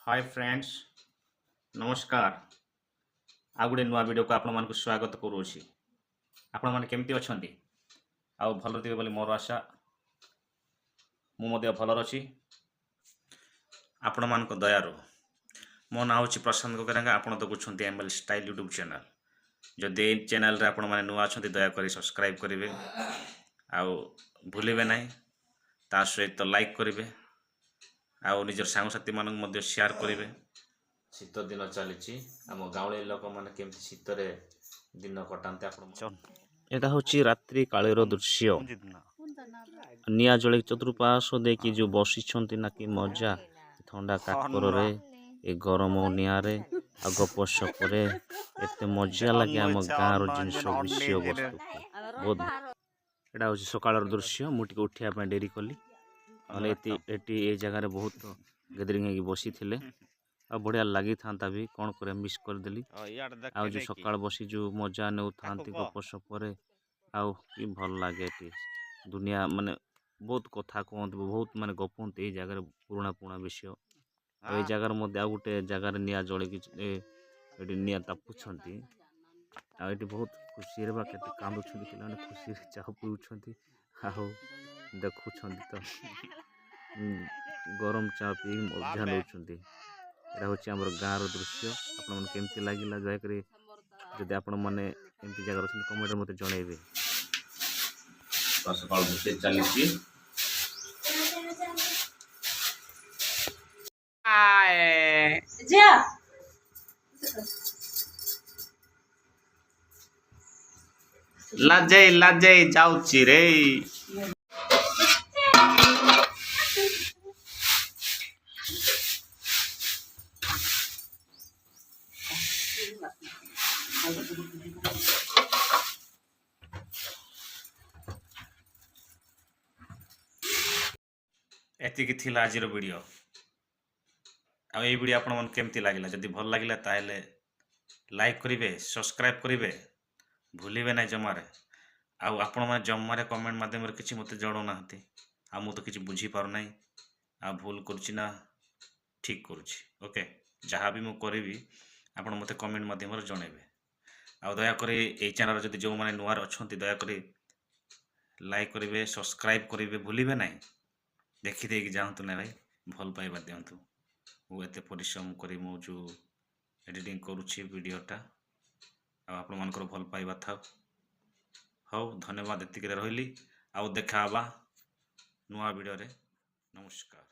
Hi friends नमस्कार आ गोटे नुआ वीडियो को आपण मानक स्वागत करूँगी। आपण माने केमती अछंती आ भल थिबे बोली मोर आशा मु भल अच्छी आपण मान दयारू। मो ना हूँ प्रशांत गोगेरंगा। आपण देखुं एमएल स्टाइल यूट्यूब चैनल। जदि ये चैनल रे आपण माने नुआ अछंती दयाकोरी सब्सक्राइब करेंगे आउ भूलिबे नहीं ता सहित लाइक करेंगे आउ निजर सांगसाथी मानक मध्य शेयर करेंगे। शीत दिन चली आम गाँव लोक मैंने केमती शीत दिन कटाते यहाँ हूँ रात्रि कालीर दृश्य। निआ जल चतुर्पार्श्व देखी जो बसी ना कि मजा ठंडा काकर ए गरम निआरे आ गपसप एत मजा लगे आम गाँव जिनस विषय वस्तु बहुत यहाँ हूँ सकाल दृश्य। मुझे उठा डेरी कली ये जगार बहुत गैदरिंग बसी थे आ बढ़िया लगी था भी कौन कर मिस करदेली। आ जो सकाल बसी जो मजा ने गपसप कि भल लगे दुनिया माने बहुत कथा कहते बहुत माने गपंती ये जगह पुराना पुराना विषय। ये जगार मध्य आ गोटे जगार निआ जल निआ तापुंट आ बहुत खुशी के कांदुंट पे खुशी चाह पीउछंती आ देखुं तो गरम चा पी मजा नौकरी। यहाँ हूँ आम गाँव दृश्य। आपण केमती लगे दयाकोरी जदि आपण मैंने एमती जगह अच्छे कमेंट मत जनइबे। सकाल चली लाजे लाजे जाऊची रे। एतिकी थिला आजिर वीडियो। आ ये वीडियो आपण मन केमती लागिला जदि भल लागिला ताहेले लाइक करिवे सब्सक्राइब करिवे भूलिबे ना जमारे। आउ आपण माने जमारे कमेंट माध्यम रे किछि मते जणो नाहंती आ मु तो किछि बुझी पार नै आ भूल करछि ना ठीक करछि। ओके जहाँ भी मु करिवी आपण मते कमेंट माध्यम रे जणेबे। आ दया करी ए चैनल जदि जो माने नुआर अछंती दया करी लाइक करिवे सब्सक्राइब करिवे भूलिबे नै। देखी देकी जातु ना भाई भल पाइबा दिंतु। वो एत परिश्रम करी मो जो एडिटिंग करुच्छी वीडियोटा आपण मानकर भल पाइबा था। हौ धन्यवाद एतिक रही आउ देखा नुआ वीडियो रे। नमस्कार।